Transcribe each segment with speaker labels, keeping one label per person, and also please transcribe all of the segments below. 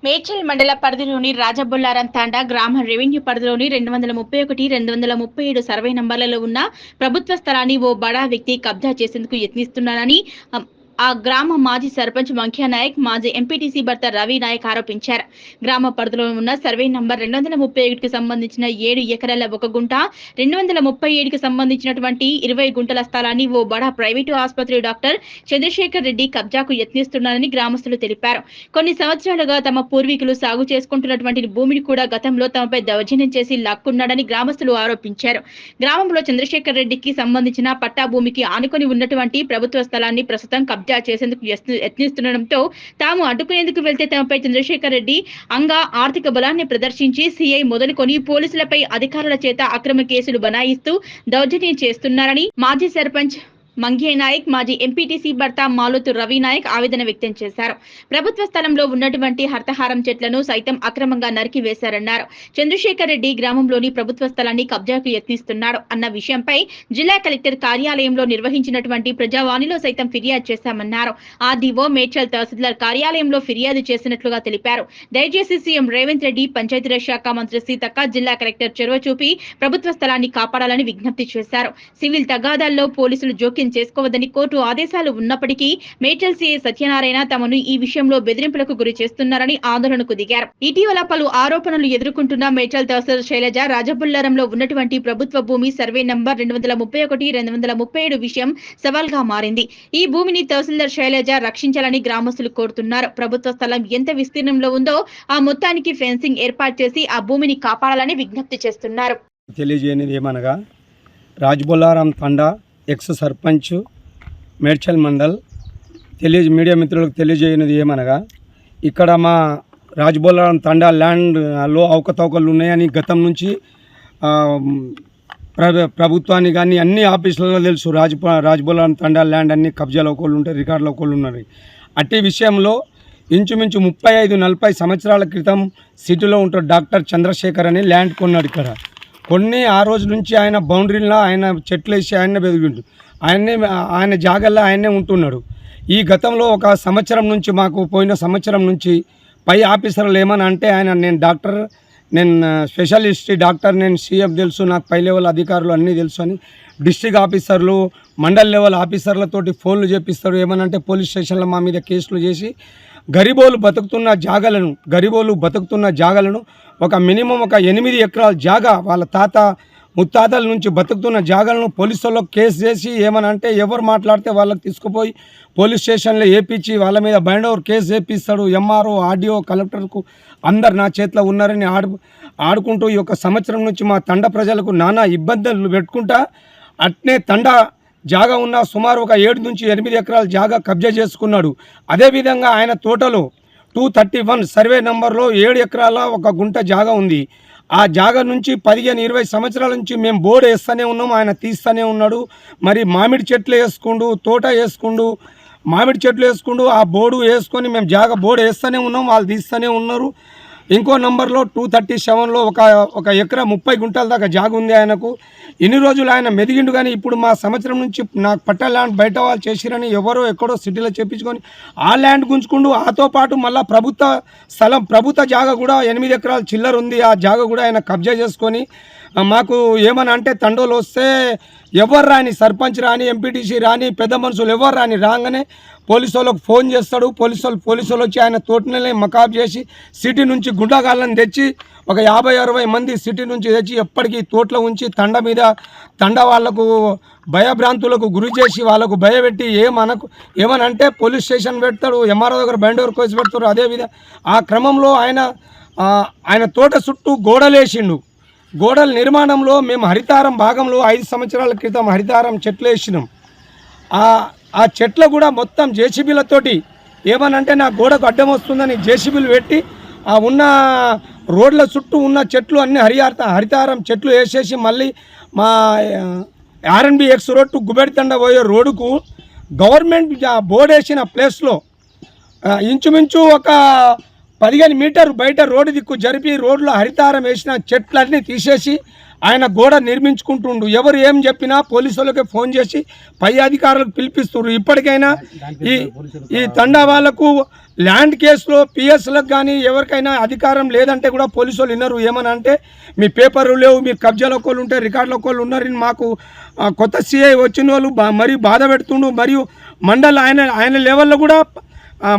Speaker 1: మేడ్చల్ మండల పరిధిలోని రాజబొల్లారం తాండా గ్రామ రెవెన్యూ పరిధిలోని 231, 237 సర్వే నంబర్లలో ఉన్న ప్రభుత్వ స్థలాన్ని ఓ బడా వ్యక్తి కబ్జా చేసేందుకు యత్నిస్తున్నారని ఆ గ్రామ మాజీ సర్పంచ్ మంఖ్యా నాయక్, మాజీ ఎంపీటీసీ భర్త రవి నాయక్ ఆరోపించారు. గ్రామ పరిధిలో ఉన్న సర్వే నంబర్ 231కి సంబంధించిన 7 ఎకరాల 1 గుంట, 237కి సంబంధించినటువంటి 20 గుంటల స్థలాన్ని ఓ బడా ప్రైవేటు ఆసుపత్రి డాక్టర్ చంద్రశేఖర్ రెడ్డి కబ్జాకు యత్నిస్తున్నారని గ్రామస్తులు తెలిపారు. కొన్ని సంవత్సరాలుగా తమ పూర్వీకులు సాగు చేసుకుంటున్నటువంటి భూమిని కూడా గతంలో తమపై దౌర్జన్యం చేసి లాక్కున్నాడని గ్రామస్తులు ఆరోపించారు. గ్రామంలో చంద్రశేఖర్ రెడ్డికి సంబంధించిన పట్టా భూమికి ఆనుకొని ఉన్నటువంటి ప్రభుత్వ స్థలాన్ని ప్రస్తుతం కబ్జా చేసేందుకు యత్నిస్తుండటంతో తాము అడ్డుకునేందుకు వెళ్తే తమపై చంద్రశేఖర్ రెడ్డి ఆర్థిక బలాన్ని ప్రదర్శించి సీఐ మొదలుకొని పోలీసులపై అధికారుల చేత అక్రమ కేసులు బనాయిస్తూ దౌర్జన్యం చేస్తున్నారని మాజీ సర్పంచ్ మంఘే నాయక్, మాజీ ఎంపీటీసీ భర్త మాలోతు రవి నాయక్ ఆవేదన వ్యక్తం చేశారు. ప్రభుత్వ స్థలంలో ఉన్నటువంటి హర్తహారం చెట్లను సైతం అక్రమంగా నరికి వేశారన్నారు. చంద్రశేఖర్ రెడ్డి గ్రామంలోని ప్రభుత్వ స్థలాన్ని కబ్జాకు యత్నిస్తున్నాడు అన్న విషయంపై జిల్లా కలెక్టర్ కార్యాలయంలో నిర్వహించినటువంటి ప్రజావాణిలో సైతం ఫిర్యాదు చేశామన్నారు. ఆర్డీఓ, మేడ్చల్ తహసీల్దార్ కార్యాలయంలో ఫిర్యాదు చేసినట్లుగా తెలిపారు. దయచేసి సీఎం రేవంత్ రెడ్డి, పంచాయతీరాజ్ శాఖ మంత్రి సీతక్క, జిల్లా కలెక్టర్ చొరవ చూపి ప్రభుత్వ స్థలాన్ని కాపాడాలని విజ్ఞప్తి చేశారు. సివిల్ తగాదాల్లో పోలీసులు జోక్యం చేసుకోవద్దని కోర్టు ఆదేశాలు ఉన్నప్పటికీ మేడ్చల్ సీఐ సత్యనారాయణ తమను ఈ విషయంలో బెదిరింపులకు గురి చేస్తున్నారని ఆందోళనకు దిగారు. ఇటీవల పలు ఆరోపణలు ఎదుర్కొంటున్న మేడ్చల్ తహసీల్దార్ శైలజ రాజబుల్లారంలో ఉన్నటువంటి ప్రభుత్వ భూమి సర్వే నంబర్ 231, 237 విషయం సవాల్గా మారింది. ఈ భూమిని తహసీల్దార్ శైలజ రక్షించాలని గ్రామస్తులు కోరుతున్నారు. ప్రభుత్వ స్థలం ఎంత విస్తీర్ణంలో ఉందో ఆ మొత్తానికి ఫెన్సింగ్ ఏర్పాటు చేసి ఆ భూమిని కాపాడాలని విజ్ఞప్తి చేస్తున్నారు.
Speaker 2: తెలియజేయనిది ఏమనగా రాజబొల్లారం తండా ఎక్స్ సర్పంచ్ మేడ్చల్ మండల్ మీడియా మిత్రులకు తెలియజేయనిది ఏమనగా ఇక్కడ మా రాజబొల్లారం తండా ల్యాండ్లో అవకతవకలు ఉన్నాయని గతం నుంచి ప్రభుత్వాన్ని కానీ అన్ని ఆఫీసులలో తెలుసు. రాజబొల్లారం తండా ల్యాండ్ అన్ని కబ్జాలో ఒకళ్ళు ఉంటాయి, రికార్డులో ఒకళ్ళు ఉన్నారు. అట్టి విషయంలో ఇంచుమించు 35-40 సంవత్సరాల క్రితం సిటీలో ఉంటాడు డాక్టర్ చంద్రశేఖర్ అని ల్యాండ్ కొన్నాడు. ఇక్కడ కొన్ని ఆ రోజు నుంచి ఆయన బౌండరీలో ఆయన చెట్లు వేసి ఆయన్నే బెదిరిండు, ఆయన జాగల్లో ఆయనే ఉంటున్నాడు. ఈ గతంలో ఒక సంవత్సరం నుంచి మాకు పోయిన సంవత్సరం నుంచి పై ఆఫీసర్లు ఏమని అంటే నేను స్పెషలిస్ట్ డాక్టర్, నేను సీఎం తెలుసు, నాకు పై లెవెల్ అధికారులు అన్నీ తెలుసు అని డిస్ట్రిక్ట్ ఆఫీసర్లు, మండల్ లెవెల్ ఆఫీసర్లతోటి ఫోన్లు చేపిస్తారు. ఏమనంటే పోలీస్ స్టేషన్లో మా మీద కేసులు చేసి గరీబోలు బతుకుతున్న జాగలను ఒక మినిమం ఒక 8 ఎకరాల జాగా వాళ్ళ ముత్తాతల నుంచి బతుకుతున్న జాగాలను పోలీసుల్లో కేసు చేసి ఏమనంటే ఎవరు మాట్లాడితే వాళ్ళకి తీసుకుపోయి పోలీస్ స్టేషన్లో వేయించి వాళ్ళ మీద బైండ్ ఓవర్ కేసు చేపిస్తాడు. ఎంఆర్ఓ, ఆర్డీఓ, కలెక్టర్కు అందరు నా చేతిలో ఉన్నారని ఆడుకుంటూ ఈ యొక్క సంవత్సరం నుంచి మా తండ ప్రజలకు నానా ఇబ్బందులు పెట్టుకుంటా అట్నే తండ జాగా ఉన్న సుమారు ఒక 7 నుంచి 8 ఎకరాల జాగా కబ్జా చేసుకున్నాడు. అదేవిధంగా ఆయన తోటలో 231 సర్వే నంబర్లో 7 ఎకరాల 1 గుంట జాగా ఉంది. ఆ జాగా నుంచి 15-20 సంవత్సరాల నుంచి మేము బోర్డు వేస్తూనే ఉన్నాం, ఆయన తీస్తూనే ఉన్నాడు. మరి మామిడి చెట్లు వేసుకుండు, తోట వేసుకుండు, మామిడి చెట్లు వేసుకుండు, ఆ బోర్డు వేసుకొని మేము బోర్డు వేస్తూనే ఉన్నాం, వాళ్ళు తీస్తూనే ఉన్నారు. ఇంకో నంబర్లో 237లో ఒక ఎకరా 30 గుంటల దాకా జాగ ఉంది ఆయనకు. ఇన్ని రోజులు ఆయన మెదిగిండు, కానీ ఇప్పుడు మా సంవత్సరం నుంచి నాకు పట్టా ల్యాండ్ బయట వాళ్ళు చేసిరని ఎవరో ఎక్కడో సిటీలో చెప్పించుకొని ఆ ల్యాండ్ గుంజుకుండు. ఆతో పాటు మళ్ళీ ప్రభుత్వ జాగ కూడా 8 ఎకరాల చిల్లర ఉంది, ఆ జాగ కూడా ఆయన కబ్జా చేసుకొని మాకు ఏమని అంటే తండోలు వస్తే ఎవరు రాని, సర్పంచ్ రాని, ఎంపీటీసీ రాని, పెద్ద మనుషులు ఎవరు రాని రాగానే పోలీసు వాళ్ళకు ఫోన్ చేస్తాడు. పోలీసు వచ్చి ఆయన తోటనే మకాబ్ చేసి సిటీ నుంచి గుండాగాళ్ళని తెచ్చి ఒక 50-60 మంది సిటీ నుంచి తెచ్చి ఎప్పటికీ తోటలో ఉంచి తండ వాళ్లకు భయభ్రాంతులకు గురి చేసి వాళ్ళకు భయపెట్టి ఏమనంటే పోలీస్ స్టేషన్ పెడతాడు, ఎంఆర్ఓ దగ్గర బైండ్ ఓవర్ కేసు పెడతారు. అదేవిధంగా ఆ క్రమంలో ఆయన తోట చుట్టూ గోడలేసిండు. గోడల నిర్మాణంలో మేము హరితారం భాగంలో 5 సంవత్సరాల క్రితం హరితారం చెట్లు వేసినాం. ఆ చెట్లు కూడా మొత్తం జేసీబీలతోటి ఏమనంటే నా గోడకు అడ్డం వస్తుందని జేసీబీలు పెట్టి ఆ ఉన్న రోడ్ల చుట్టూ ఉన్న చెట్లు అన్నీ హరితారం చెట్లు వేసేసి మళ్ళీ మా ఆర్ఎన్బి ఎక్స్ రోడ్ టు గుబెడితండ పోయే రోడ్డుకు గవర్నమెంట్ బోర్డు వేసిన ప్లేస్లో ఇంచుమించు ఒక 15 మీటర్ బయట రోడ్డు దిక్కు జరిపి రోడ్లో హరితారం వేసిన చెట్లన్నీ తీసేసి ఆయన గోడ నిర్మించుకుంటుండు. ఎవరు ఏం చెప్పినా పోలీసు వాళ్ళకి ఫోన్ చేసి పై అధికారులకు పిలిపిస్తున్నారు. ఇప్పటికైనా ఈ తండా వాళ్ళకు ల్యాండ్ కేసులో పిఎస్లకు కానీ ఎవరికైనా అధికారం లేదంటే కూడా పోలీసు వాళ్ళు విన్నారు. ఏమని అంటే మీ పేపర్లు లేవు, మీరు కబ్జాలో ఒకళ్ళు ఉంటే రికార్డులో ఒకళ్ళు ఉన్నారని మాకు కొత్త సిఐ వచ్చిన వాళ్ళు మరియు బాధ పెడుతుండు. మరియు మండల్ ఆయన లెవెల్లో కూడా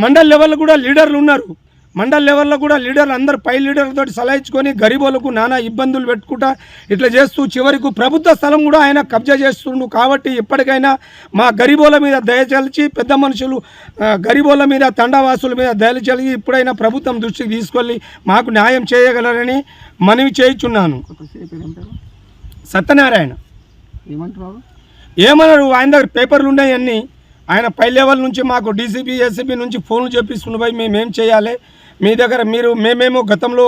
Speaker 2: మండల్ లెవెల్లో కూడా లీడర్లు ఉన్నారు. మండల్ లెవెల్లో కూడా లీడర్లు అందరు పై లీడర్లతో సలహించుకొని గరీబోలకు నానా ఇబ్బందులు పెట్టుకుంటా ఇట్లా చేస్తూ చివరికి ప్రభుత్వ స్థలం కూడా ఆయన కబ్జా చేస్తుండు. కాబట్టి ఇప్పటికైనా మా గరీబోల మీద దయచలిచి పెద్ద మనుషులు గరీబోల మీద తండావాసుల మీద దయచలిచి ఇప్పుడైనా ప్రభుత్వం దృష్టికి తీసుకెళ్ళి మాకు న్యాయం చేయగలరని మనవి చేయుచున్నాను. సత్యనారాయణ ఏమన్నారు, ఆయన దగ్గర పేపర్లు ఉన్నాయి అన్నీ. ఆయన పై లెవెల్ నుంచి మాకు డీసీపీ ఎస్సీపీ నుంచి ఫోన్లు చేపిస్తున్నాయి, మేమేం చేయాలి మీ దగ్గర మేమేమో గతంలో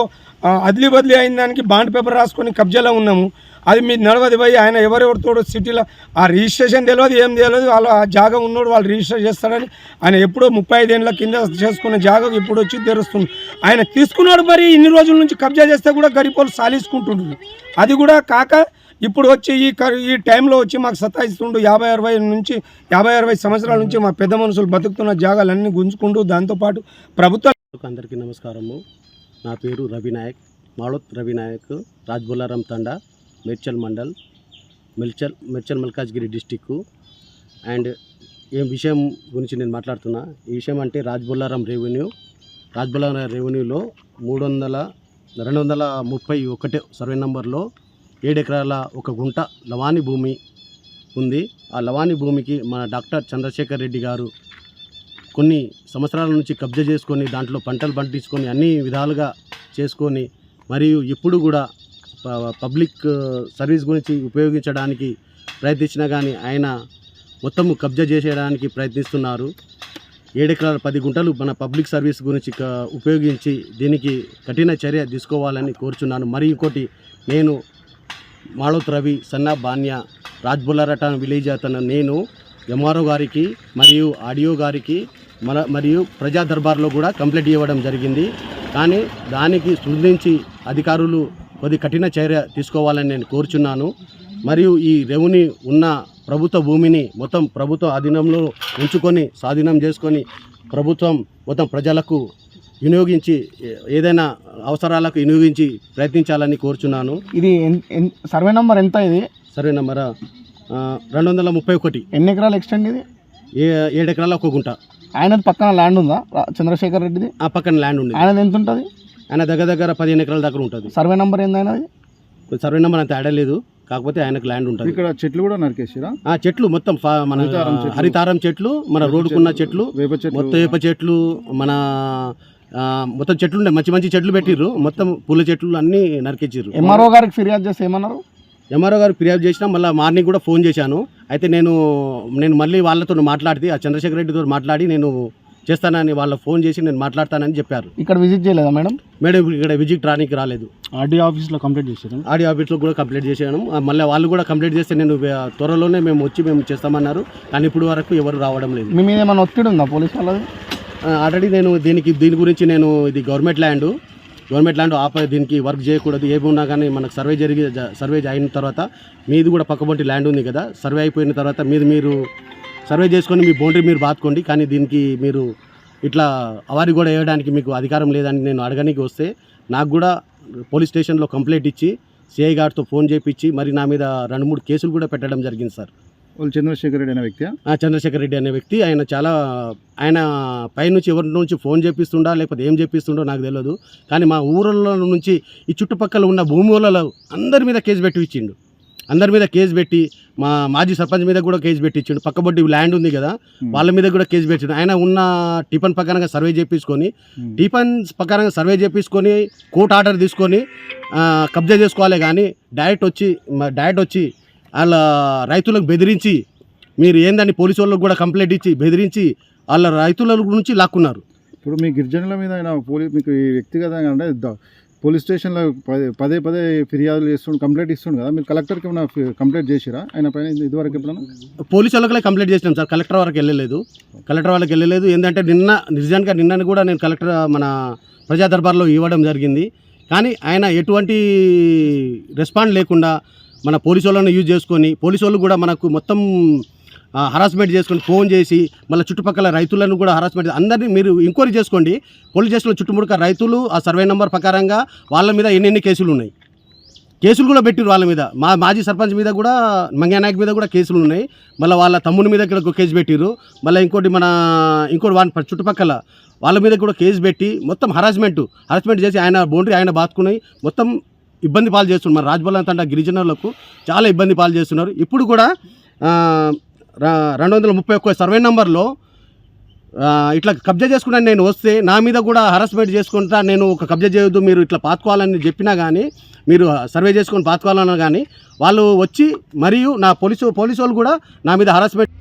Speaker 2: అదిలి బదిలీ అయిన దానికి బాండ్ పేపర్ రాసుకొని కబ్జాలో ఉన్నాము, అది మీరు నడవది పోయి ఆయన ఎవరెవరితో సిటీలో ఆ రిజిస్ట్రేషన్ తెలియదు ఏం తెలియదు, వాళ్ళ ఆ జాగా ఉన్నోడు వాళ్ళు రిజిస్టర్ చేస్తారని ఆయన ఎప్పుడో 35 ఏళ్ళ కింద చేసుకున్న జాగా ఇప్పుడు వచ్చి తెరుస్తుంది. ఆయన తీసుకున్నాడు, మరి ఇన్ని రోజుల నుంచి కబ్జా చేస్తే కూడా గరీబోలు సాలించుకుంటుండ్రు. అది కూడా కాక ఇప్పుడు వచ్చి ఈ టైంలో వచ్చి మాకు సతాయిస్తుండు. 50-60 సంవత్సరాల నుంచి మా పెద్ద మనుషులు బతుకుతున్న జాగాలన్నీ గుంజుకుంటూ దాంతోపాటు ప్రభుత్వం.
Speaker 3: అందరికీ నమస్కారము. నా పేరు రవినాయక్, మాళోత్ రవినాయక్, రాజ్బొల్లారం తండా, మేడ్చల్ మండల్, మేడ్చల్ మల్కాజ్గిరి డిస్టిక్. అండ్ ఏం విషయం గురించి నేను మాట్లాడుతున్నా, ఈ విషయం అంటే రాజ్బొల్లారం రెవెన్యూలో 231 సర్వే నంబర్లో 7 ఎకరాల 1 గుంట లవాణి భూమి ఉంది. ఆ లవాణి భూమికి మన డాక్టర్ చంద్రశేఖర్ రెడ్డి గారు కొన్ని సంవత్సరాల నుంచి కబ్జా చేసుకొని దాంట్లో పంటలు పండించుకొని అన్ని విధాలుగా చేసుకొని మరియు ఇప్పుడు కూడా పబ్లిక్ సర్వీస్ గురించి ఉపయోగించడానికి ప్రయత్నించినా కానీ ఆయన మొత్తము కబ్జా చేసేయడానికి ప్రయత్నిస్తున్నారు. 7 ఎకరాల 10 గుంటలు మన పబ్లిక్ సర్వీస్ గురించి ఉపయోగించి దీనికి కఠిన చర్య తీసుకోవాలని కోరుచున్నాను. మరి ఇంకోటి, నేను మాళోత్ రవి సన్నా బాన్యా రాజ్బొల్లారటన్ విలేజ్ అతను నేను ఎంఆర్ఓ గారికి మరియు ఆడియో గారికి మరియు ప్రజా దర్బార్లో కూడా కంప్లైంట్ ఇవ్వడం జరిగింది. కానీ దానికి స్పందించి అధికారులు కొద్ది కఠిన చర్య తీసుకోవాలని నేను కోరుచున్నాను. మరియు ఈ రెవెన్యూ ఉన్న ప్రభుత్వ భూమిని మొత్తం ప్రభుత్వ అధీనంలో ఉంచుకొని స్వాధీనం చేసుకొని ప్రభుత్వం మొత్తం ప్రజలకు వినియోగించి ఏదైనా అవసరాలకు వినియోగించి ప్రయత్నించాలని కోరుచున్నాను.
Speaker 4: ఇది సర్వే నెంబర్ ఎంత? ఇది
Speaker 3: సర్వే నెంబర్ 231.
Speaker 4: ఎన్ని ఎకరాలు ఎక్స్టెండ్ ఇది?
Speaker 3: 7 ఎకరాల 1 గుంట.
Speaker 4: ఆయనది పక్కన ల్యాండ్ ఉందా చంద్రశేఖర్ రెడ్డిది?
Speaker 3: ఆ పక్కన ల్యాండ్ ఉంది.
Speaker 4: ఆయనది ఎంత ఉంటుంది?
Speaker 3: ఆయన దగ్గర 15 ఎకరాల దగ్గర ఉంటుంది.
Speaker 4: సర్వే నెంబర్ ఏంది ఆయనది?
Speaker 3: సర్వే నెంబర్ అంత ఆడలేదు, కాకపోతే ఆయనకు ల్యాండ్ ఉంటుంది.
Speaker 4: ఇక్కడ చెట్లు కూడా నరికేసిరా?
Speaker 3: చెట్లు మొత్తం మన హరితారం చెట్లు, మన రోడ్డుకున్న చెట్లు, మొత్తం వేప చెట్లు, మన మొత్తం చెట్లు ఉండే మంచి చెట్లు పెట్టిర్రు, మొత్తం పూల చెట్లు అన్నీ నరికిచ్చిర్రు.
Speaker 4: ఎంఆర్ఓ గారికి ఫిర్యాదు చేస్తే ఏమన్నారు?
Speaker 3: ఎంఆర్ఓ గారికి ఫిర్యాదు చేసినా మళ్ళీ మార్నింగ్ కూడా ఫోన్ చేశాను. అయితే నేను మళ్ళీ వాళ్ళతో మాట్లాడితే ఆ చంద్రశేఖర్ రెడ్డితో మాట్లాడి నేను చేస్తానని వాళ్ళ ఫోన్ చేసి నేను మాట్లాడతానని చెప్పారు.
Speaker 4: ఇక్కడ విజిట్ చేయలేదా మేడం?
Speaker 3: ఇక్కడ విజిట్ రానికి రాలేదు.
Speaker 4: ఆర్డీఓ ఆఫీస్లో కంప్లైంట్ చేశాను.
Speaker 3: ఆర్డీఓ ఆఫీస్లో కూడా కంప్లైంట్ చేశాను. మళ్ళీ వాళ్ళు కూడా కంప్లైంట్ చేస్తే నేను త్వరలోనే మేము చేస్తామన్నారు. కానీ ఇప్పుడు వరకు ఎవరు రావడం లేదు.
Speaker 4: మీ మీద ఏమైనా ఒత్తిడి ఉందా పోలీస్ వాళ్ళది?
Speaker 3: ఆల్రెడీ నేను దీని గురించి ఇది గవర్నమెంట్ ల్యాండ్ దీనికి వర్క్ చేయకూడదు, ఏమున్నా కానీ మనకు సర్వే అయిన తర్వాత మీది కూడా పక్కబొంటి ల్యాండ్ ఉంది కదా, సర్వే అయిపోయిన తర్వాత మీరు సర్వే చేసుకొని మీ బౌండరీ మీరు బాదుకోండి, కానీ దీనికి మీరు ఇట్లా అవారి కూడా వేయడానికి మీకు అధికారం లేదని నేను అడగడానికి వస్తే నాకు కూడా పోలీస్ స్టేషన్లో కంప్లైంట్ ఇచ్చి సిఐ గారితో ఫోన్ చేయించి మరి నా మీద 2-3 కేసులు కూడా పెట్టడం జరిగింది సార్.
Speaker 4: చంద్రశేఖర్ రెడ్డి అనే వ్యక్తి?
Speaker 3: చంద్రశేఖర్ రెడ్డి అనే వ్యక్తి. ఆయన పైనుంచి ఎవరి నుంచి ఫోన్ చేపిస్తుండా లేకపోతే ఏం చేపిస్తుండో నాకు తెలియదు. కానీ మా ఊళ్ళలో నుంచి ఈ చుట్టుపక్కల ఉన్న భూములలో అందరి మీద కేసు పెట్టి మా మాజీ సర్పంచ్ మీద కూడా కేసు పెట్టించిండు. పక్కబొడ్డి ల్యాండ్ ఉంది కదా, వాళ్ళ మీద కూడా కేసు పెట్టిండు. ఆయన ఉన్న టిఫన్ ప్రకారంగా సర్వే చేపించుకొని కోర్టు ఆర్డర్ తీసుకొని కబ్జా చేసుకోవాలి. కానీ డైరెక్ట్ వచ్చి వాళ్ళ రైతులకు బెదిరించి మీరు ఏందని పోలీసు వాళ్ళకు కూడా కంప్లైంట్ ఇచ్చి బెదిరించి వాళ్ళ రైతుల నుంచి లాక్కున్నారు.
Speaker 4: ఇప్పుడు మీ గిరిజనుల మీద ఆయన మీకు వ్యక్తిగతంగా అంటే పోలీస్ స్టేషన్లో పదే ఫిర్యాదులు కంప్లైంట్ ఇస్తుండు కదా, మీరు కలెక్టర్కి ఏమైనా కంప్లైంట్ చేసిరా ఆయన పైన ఇదివరకు? ఎప్పుడన్నా
Speaker 3: పోలీసు వాళ్ళకి కంప్లైంట్ చేసినాం సార్, కలెక్టర్ వాళ్ళకి వెళ్ళలేదు. ఏంటంటే నిన్న కూడా నేను కలెక్టర్ మన ప్రజా దర్బార్లో ఇవ్వడం జరిగింది. కానీ ఆయన ఎటువంటి రెస్పాండ్ లేకుండా మన పోలీసు వాళ్ళని యూజ్ చేసుకొని పోలీసు వాళ్ళు కూడా మనకు మొత్తం హరాస్మెంట్ చేసుకొని ఫోన్ చేసి మళ్ళీ చుట్టుపక్కల రైతులను కూడా హరాస్మెంట్ అందరినీ మీరు ఎంక్వైరీ చేసుకోండి. పోలీస్ స్టేషన్లో చుట్టుముడుక రైతులు ఆ సర్వే నెంబర్ ప్రకారంగా వాళ్ళ మీద ఎన్ని కేసులు ఉన్నాయి, కేసులు కూడా పెట్టిరు వాళ్ళ మీద. మాజీ సర్పంచ్ మీద కూడా మంగ్యానాయక్ మీద కూడా కేసులు ఉన్నాయి. మళ్ళీ వాళ్ళ తమ్ముని మీద కూడా ఒక కేసు పెట్టిరు. మళ్ళీ ఇంకోటి వాళ్ళ చుట్టుపక్కల వాళ్ళ మీద కూడా కేసు పెట్టి మొత్తం హరాస్మెంట్ చేసి ఆయన బౌండరీ ఆయన బాతుకుని మొత్తం ఇబ్బంది పాలు చేస్తున్నారు. మన రాజబల్లారం తండా గిరిజనులకు చాలా ఇబ్బంది పాలు చేస్తున్నారు. ఇప్పుడు కూడా 231 సర్వే నెంబర్లో ఇట్లా కబ్జా చేసుకున్నాను నేను వస్తే నా మీద కూడా హరాస్మెంట్ చేసుకుంటా, నేను ఒక కబ్జా చేయొద్దు మీరు ఇట్లా పాతుకోవాలని చెప్పినా కానీ, మీరు సర్వే చేసుకొని పాతుకోవాలన్నా కానీ వాళ్ళు వచ్చి మరియు నా పోలీసు వాళ్ళు కూడా నా మీద హరాస్మెంట్